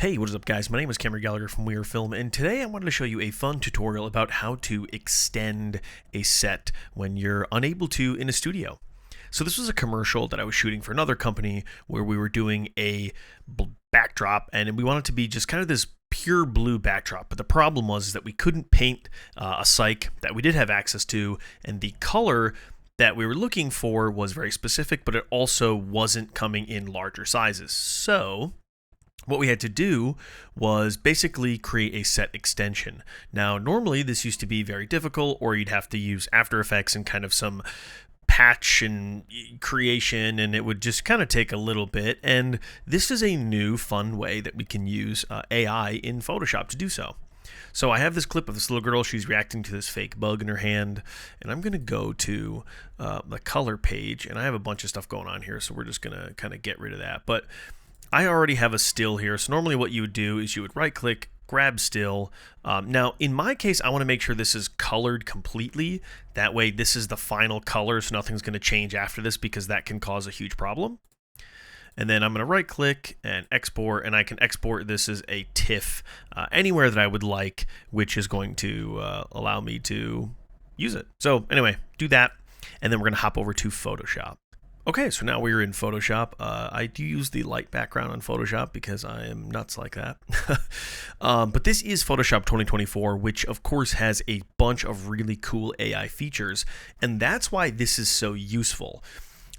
Hey, what is up guys? My name is Cameron Gallagher from We Are Film, and today I wanted to show you a fun tutorial about how to extend a set when you're unable to in a studio. So this was a commercial that I was shooting for another company where we were doing a backdrop, and we wanted to be just kind of this pure blue backdrop. But the problem was that we couldn't paint a cyc that we did have access to, and the color that we were looking for was very specific, but it also wasn't coming in larger sizes. So what we had to do was basically create a set extension. Now, normally this used to be very difficult, or you'd have to use After Effects and kind of some patch and creation, and it would just kind of take a little bit. And this is a new fun way that we can use AI in Photoshop to do so. So I have this clip of this little girl. She's reacting to this fake bug in her hand, and I'm going to go to the color page, and I have a bunch of stuff going on here, so we're just going to kind of get rid of that. But I already have a still here, so normally what you would do is you would right click, grab still. Now in my case, I want to make sure this is colored completely. That way this is the final color, so nothing's going to change after this, because that can cause a huge problem. And then I'm going to right click and export, and I can export this as a TIFF anywhere that I would like, which is going to allow me to use it. So anyway, do that, and then we're going to hop over to Photoshop. Okay, so now we're in Photoshop. I do use the light background on Photoshop because I am nuts like that. But this is Photoshop 2024, which of course has a bunch of really cool AI features, and that's why this is so useful.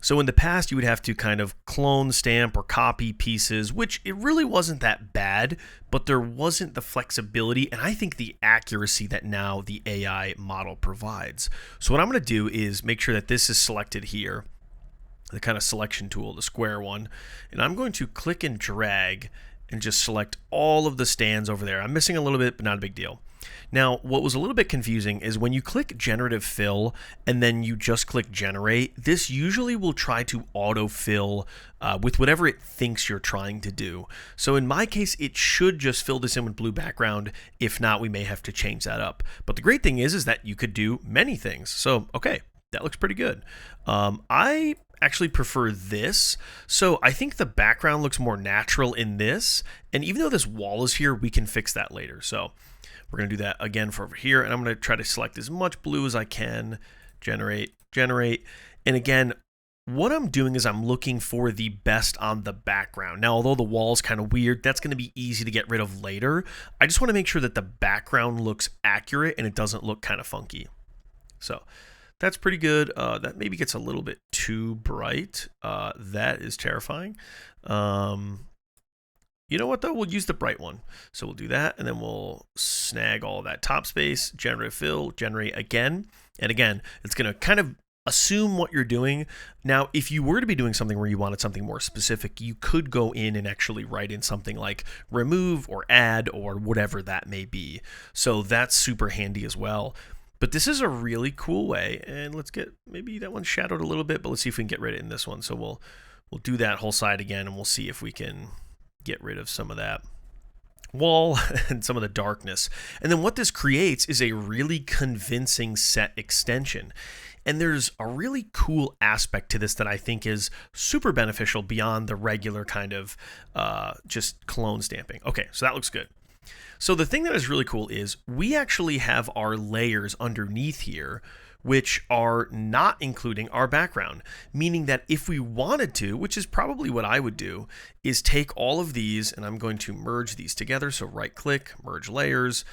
So in the past, you would have to kind of clone, stamp, or copy pieces, which it really wasn't that bad, but there wasn't the flexibility and I think the accuracy that now the AI model provides. So what I'm going to do is make sure that this is selected here, the kind of selection tool, the square one, and I'm going to click and drag and just select all of the stands over there. I'm missing a little bit, but not a big deal. Now, what was a little bit confusing is when you click generative fill and then you just click generate, this usually will try to autofill with whatever it thinks you're trying to do. So in my case, it should just fill this in with blue background. If not, we may have to change that up. But the great thing is that you could do many things. So, okay, that looks pretty good. I actually prefer this. So I think the background looks more natural in this. And even though this wall is here, we can fix that later. So we're going to do that again for over here. And I'm going to try to select as much blue as I can. Generate. And again, what I'm doing is I'm looking for the best on the background. Now, although the wall is kind of weird, that's going to be easy to get rid of later. I just want to make sure that the background looks accurate and it doesn't look kind of funky. So that's pretty good. That maybe gets a little bit too bright. That is terrifying. You know what though? We'll use the bright one. So we'll do that, and then we'll snag all of that top space, generative fill, generate again. And again, it's going to kind of assume what you're doing. Now, if you were to be doing something where you wanted something more specific, you could go in and actually write in something like remove or add or whatever that may be. So that's super handy as well. But this is a really cool way, and let's get, maybe that one's shadowed a little bit, but let's see if we can get rid of it in this one. So we'll do that whole side again, and we'll see if we can get rid of some of that wall and some of the darkness. And then what this creates is a really convincing set extension. And there's a really cool aspect to this that I think is super beneficial beyond the regular kind of just clone stamping. Okay, so that looks good. So the thing that is really cool is we actually have our layers underneath here, which are not including our background, meaning that if we wanted to, which is probably what I would do, is take all of these, and I'm going to merge these together. So right click, merge layers.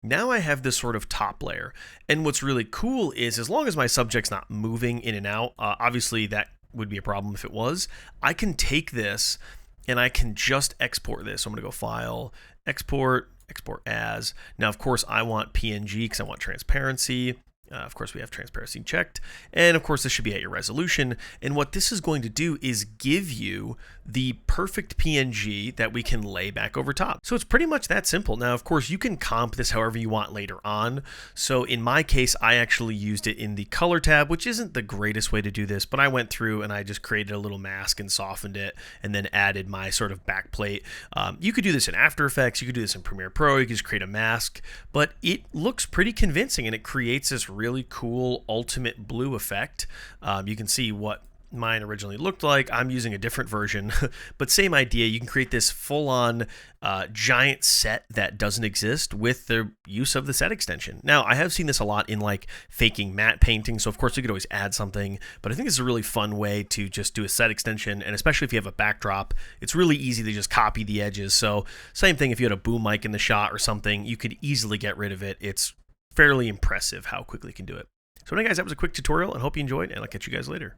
Now I have this sort of top layer. And what's really cool is as long as my subject's not moving in and out, obviously that would be a problem if it was, I can take this and I can just export this. So I'm going to go File, Export as. Now, of course, I want PNG because I want transparency. Of course, we have transparency checked. And of course, this should be at your resolution. And what this is going to do is give you the perfect PNG that we can lay back over top. So it's pretty much that simple. Now, of course, you can comp this however you want later on. So in my case, I actually used it in the color tab, which isn't the greatest way to do this, but I went through and I just created a little mask and softened it and then added my sort of backplate. You could do this in After Effects. You could do this in Premiere Pro. You could just create a mask, but it looks pretty convincing and it creates this really cool ultimate blue effect. You can see what mine originally looked like. I'm using a different version, but same idea. You can create this full-on giant set that doesn't exist with the use of the set extension. Now, I have seen this a lot in like faking matte painting, so of course you could always add something, but I think this is a really fun way to just do a set extension, and especially if you have a backdrop, it's really easy to just copy the edges. So same thing if you had a boom mic in the shot or something, you could easily get rid of it. It's fairly impressive how quickly you can do it. So anyway guys, that was a quick tutorial, and hope you enjoyed, and I'll catch you guys later.